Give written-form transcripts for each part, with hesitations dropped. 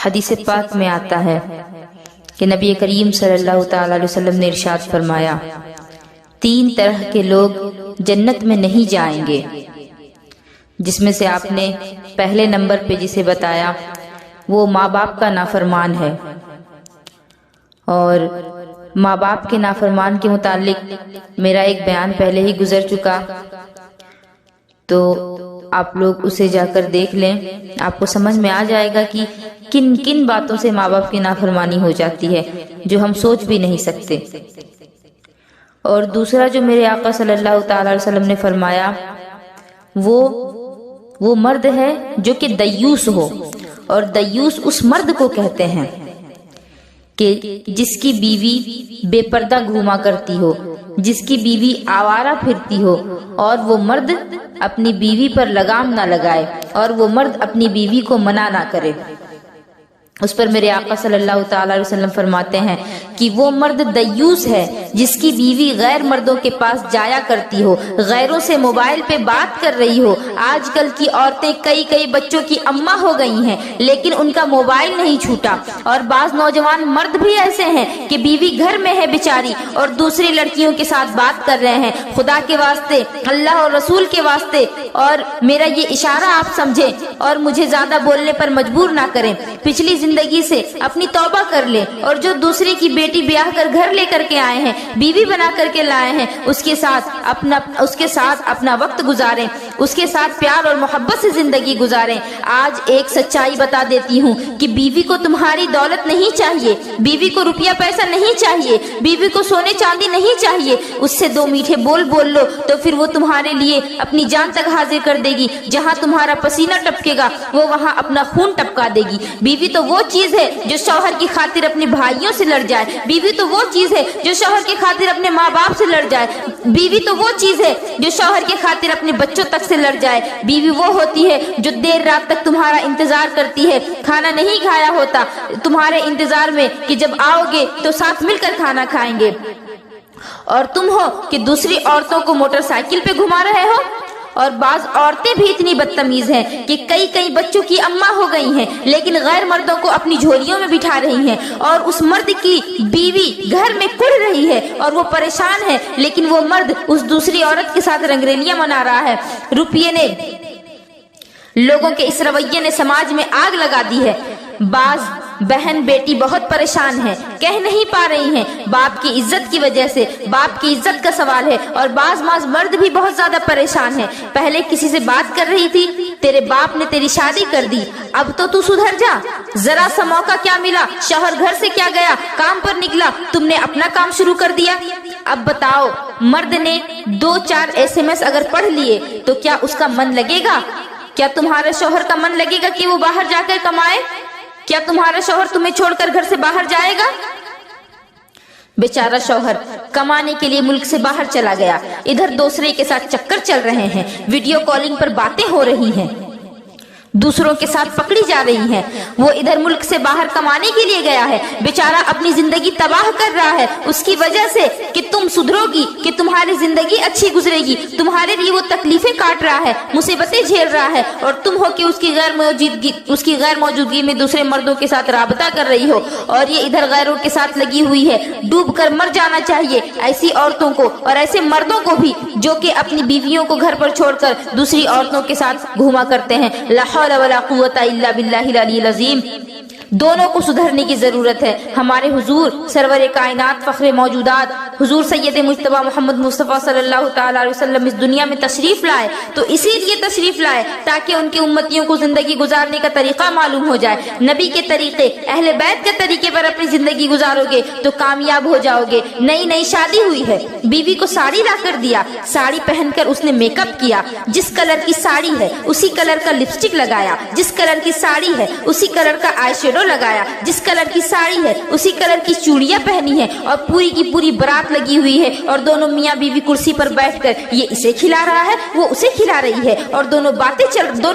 حدیث پاک میں آتا ہے کہ نبی کریم صلی اللہ تعالی علیہ وسلم نے ارشاد فرمایا، 3 طرح کے لوگ جنت میں نہیں جائیں گے، جس میں سے آپ نے پہلے نمبر پہ جسے بتایا وہ ماں باپ کا نافرمان ہے۔ اور ماں باپ کے نافرمان کے متعلق میرا ایک بیان پہلے ہی گزر چکا، تو آپ لوگ اسے جا کر دیکھ لیں، آپ کو سمجھ میں آ جائے گا کہ کن کن باتوں سے ماں باپ کی نافرمانی ہو جاتی ہے جو ہم سوچ بھی نہیں سکتے۔ اور دوسرا جو میرے آقا صلی اللہ تعالی علیہ وسلم نے فرمایا وہ مرد ہے جو کہ دیوس ہو، اور دیوس اس مرد کو کہتے ہیں کہ جس کی بیوی بے پردہ گھوما کرتی ہو، جس کی بیوی آوارہ پھرتی ہو، اور وہ مرد اپنی بیوی پر لگام نہ لگائے، اور وہ مرد اپنی بیوی کو منع نہ کرے۔ اس پر میرے آقا صلی اللہ تعالی علیہ وسلم فرماتے ہیں کہ وہ مرد دیوس ہے جس کی بیوی غیر مردوں کے پاس جایا کرتی ہو، غیروں سے موبائل پہ بات کر رہی ہو۔ آج کل کی عورتیں کئی بچوں کی اماں ہو گئی ہیں لیکن ان کا موبائل نہیں چھوٹا، اور بعض نوجوان مرد بھی ایسے ہیں کہ بیوی گھر میں ہے بیچاری اور دوسری لڑکیوں کے ساتھ بات کر رہے ہیں۔ خدا کے واسطے، اللہ اور رسول کے واسطے، اور میرا یہ اشارہ آپ سمجھیں اور مجھے زیادہ بولنے پر مجبور نہ کریں، پچھلی زندگی سے اپنی توبہ کر لیں، اور جو دوسرے کی بیٹی بیاہ کر گھر لے کر کے آئے ہیں، بیوی بنا کر کے لائے ہیں، اس کے ساتھ اپنا وقت گزاریں، اس کے ساتھ پیار اور محبت سے زندگی گزاریں۔ آج ایک سچائی بتا دیتی ہوں کہ بیوی کو تمہاری دولت نہیں چاہیے، بیوی کو روپیہ پیسہ نہیں چاہیے، بیوی کو سونے چاندی نہیں چاہیے، اس سے 2 میٹھے بول لو تو پھر وہ تمہارے لیے اپنی جان تک حاضر کر دے گی۔ جہاں تمہارا پسینہ ٹپکے گا وہ وہاں اپنا خون ٹپکا دے گی۔ بیوی تو وہ چیز ہے جو شوہر کی خاطر اپنے بھائیوں سے لڑ جائے، بیوی تو وہ چیز ہے جو شوہر کی خاطر اپنے ماں باپ سے لڑ جائے، بیوی تو وہ چیز ہے جو شوہر کی خاطر اپنے بچوں تک سے لڑ جائے، بیوی وہ ہوتی ہے جو دیر رات تک تمہارا انتظار کرتی ہے، کھانا نہیں کھایا ہوتا تمہارے انتظار میں کہ جب آؤ گے تو ساتھ مل کر کھانا کھائیں گے، اور تم ہو کہ دوسری عورتوں کو موٹر سائیکل پہ گھما رہے ہو۔ اور بعض عورتیں بھی اتنی بدتمیز ہیں کہ کئی بچوں کی اماں ہو گئی ہیں لیکن غیر مردوں کو اپنی جھولیوں میں بٹھا رہی ہیں، اور اس مرد کی بیوی گھر میں کڑ رہی ہے اور وہ پریشان ہے، لیکن وہ مرد اس دوسری عورت کے ساتھ رنگریلیاں منا رہا ہے۔ روپیے نے، لوگوں کے اس رویے نے سماج میں آگ لگا دی ہے۔ بعض بہن بیٹی بہت پریشان ہیں، کہہ نہیں پا رہی ہیں، باپ کی عزت کی وجہ سے، باپ کی عزت کا سوال ہے، اور بعض مرد بھی بہت زیادہ پریشان ہیں۔ پہلے کسی سے بات کر رہی تھی، تیرے باپ نے تیری شادی کر دی، اب تو سدھر جا، ذرا سا موقع کیا ملا، شوہر گھر سے کیا گیا، کام پر نکلا، تم نے اپنا کام شروع کر دیا۔ اب بتاؤ، مرد نے 2-4 SMS اگر پڑھ لیے تو کیا اس کا من لگے گا؟ کیا تمہارے شوہر کا من لگے گا کہ وہ باہر جا کر کمائے؟ کیا تمہارا شوہر تمہیں چھوڑ کر گھر سے باہر جائے گا؟ بیچارہ شوہر کمانے کے لیے ملک سے باہر چلا گیا، ادھر دوسرے کے ساتھ چکر چل رہے ہیں، ویڈیو کالنگ پر باتیں ہو رہی ہیں، دوسروں کے ساتھ پکڑی جا رہی ہیں، وہ ادھر ملک سے باہر کمانے کے لیے گیا ہے، بیچارہ اپنی زندگی تباہ کر رہا ہے اس کی وجہ سے کہ تم سدھرو گی، کہ تمہاری زندگی اچھی گزرے گی، تمہارے لیے وہ تکلیفیں کاٹ رہا ہے، مصیبتیں جھیل رہا ہے، اور تم ہو کہ اس کی غیر موجودگی میں دوسرے مردوں کے ساتھ رابطہ کر رہی ہو، اور یہ ادھر غیروں کے ساتھ لگی ہوئی ہے۔ ڈوب کر مر جانا چاہیے ایسی عورتوں کو اور ایسے مردوں کو بھی جو کہ اپنی بیویوں کو گھر پر چھوڑ کر دوسری عورتوں کے ساتھ گھوما کرتے ہیں۔ لا حول ولا قوت الا باللہ العلی العظیم۔ دونوں کو سدھرنے کی ضرورت ہے۔ ہمارے حضور سرور کائنات فخر موجودات حضور سید مجتبی محمد مصطفیٰ صلی اللہ تعالی علیہ وسلم اس دنیا میں تشریف لائے تو اسی لیے تشریف لائے تاکہ ان کی امتیوں کو زندگی گزارنے کا طریقہ معلوم ہو جائے۔ نبی کے طریقے، اہل بیت کے طریقے پر اپنی زندگی گزارو گے تو کامیاب ہو جاؤ گے۔ نئی شادی ہوئی ہے، بیوی کو ساڑی لا کر دیا، ساڑی پہن کر اس نے میک اپ کیا، جس کلر کی ساڑی ہے اسی کلر کا لپسٹک لگایا، جس کلر کی ساڑی ہے اسی کلر کا آئی شیڈو لگایا، جس کلر کی ساڑی ہے اسی کلر کی چوڑیاں پہنی ہیں، اور پوری کی پوری برات لگی ہوئی ہے، اور دونوں میاں بیوی کرسی پر بیٹھ کر یہ اسے کھلا رہا ہے، وہ اسے کھلا رہی ہے، اور دونوں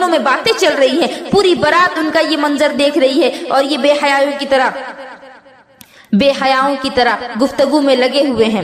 میں باتیں چل رہی ہیں، پوری برات ان کا یہ منظر دیکھ رہی ہے، اور یہ بے حیاؤں کی طرح گفتگو میں لگے ہوئے ہیں۔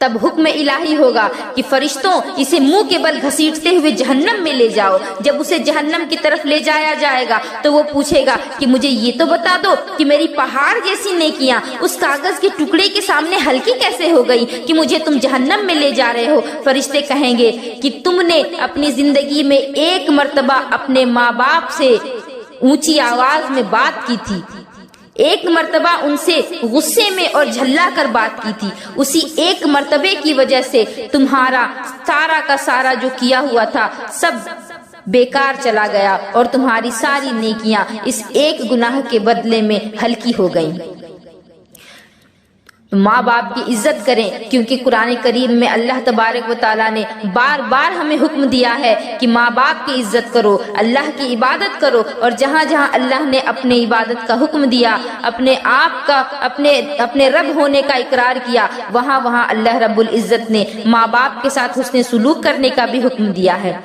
تب حکم الہی ہوگا کہ فرشتوں اسے منہ کے بل گھسیٹتے ہوئے جہنم میں لے جاؤ۔ جب اسے جہنم کی طرف لے جایا جائے گا تو وہ پوچھے گا کہ مجھے یہ تو بتا دو کہ میری پہاڑ جیسی نیکیاں اس کاغذ کے ٹکڑے کے سامنے ہلکی کیسے ہو گئی کہ مجھے تم جہنم میں لے جا رہے ہو؟ فرشتے کہیں گے کہ تم نے اپنی زندگی میں ایک مرتبہ اپنے ماں باپ سے اونچی آواز میں بات کی تھی، ایک مرتبہ ان سے غصے میں اور جھلا کر بات کی تھی، اسی ایک مرتبے کی وجہ سے تمہارا سارا کا سارا جو کیا ہوا تھا سب بیکار چلا گیا اور تمہاری ساری نیکیاں اس ایک گناہ کے بدلے میں ہلکی ہو گئیں۔ ماں باپ کی عزت کریں، کیونکہ قرآن کریم میں اللہ تبارک و تعالیٰ نے بار بار ہمیں حکم دیا ہے کہ ماں باپ کی عزت کرو، اللہ کی عبادت کرو، اور جہاں جہاں اللہ نے اپنے عبادت کا حکم دیا، اپنے آپ کا اپنے رب ہونے کا اقرار کیا، وہاں وہاں اللہ رب العزت نے ماں باپ کے ساتھ حسن سلوک کرنے کا بھی حکم دیا ہے۔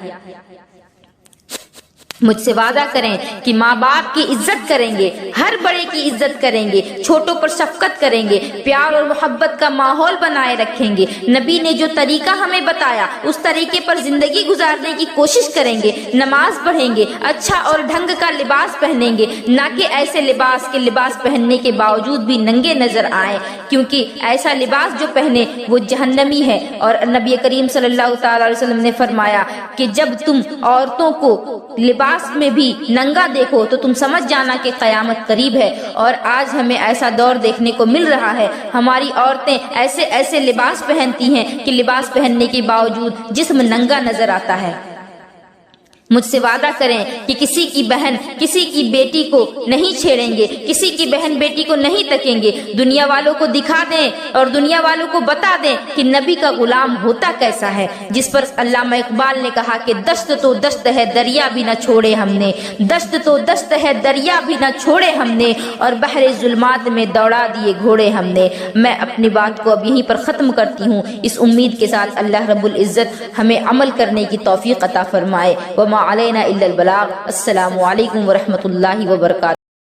مجھ سے وعدہ کریں کہ ماں باپ کی عزت کریں گے، ہر بڑے کی عزت کریں گے، چھوٹوں پر شفقت کریں گے، پیار اور محبت کا ماحول بنائے رکھیں گے، نبی نے جو طریقہ ہمیں بتایا اس طریقے پر زندگی گزارنے کی کوشش کریں گے، نماز پڑھیں گے، اچھا اور ڈھنگ کا لباس پہنیں گے، نہ کہ ایسے لباس پہننے کے باوجود بھی ننگے نظر آئیں، کیونکہ ایسا لباس جو پہنے وہ جہنمی ہے۔ اور نبی کریم صلی اللہ تعالی علیہ وسلم نے فرمایا کہ جب تم عورتوں کو لباس میں بھی ننگا دیکھو تو تم سمجھ جانا کہ قیامت قریب ہے۔ اور آج ہمیں ایسا دور دیکھنے کو مل رہا ہے، ہماری عورتیں ایسے لباس پہنتی ہیں کہ لباس پہننے کے باوجود جسم ننگا نظر آتا ہے۔ مجھ سے وعدہ کریں کہ کسی کی بہن کسی کی بیٹی کو نہیں چھیڑیں گے، کسی کی بہن بیٹی کو نہیں تکیں گے، دنیا والوں کو دکھا دیں اور دنیا والوں کو بتا دیں کہ نبی کا غلام ہوتا کیسا ہے، جس پر علامہ اقبال نے کہا کہ دشت تو دشت ہے دریا بھی نہ چھوڑے ہم نے، دشت تو دشت ہے دریا بھی نہ چھوڑے ہم نے، اور بحر ظلمات میں دوڑا دیے گھوڑے ہم نے۔ میں اپنی بات کو اب یہیں پر ختم کرتی ہوں، اس امید کے ساتھ اللہ رب العزت ہمیں عمل کرنے کی توفیق عطا فرمائے۔ وما علینا الا البلاغ۔ السلام علیکم ورحمۃ اللہ وبرکاتہ۔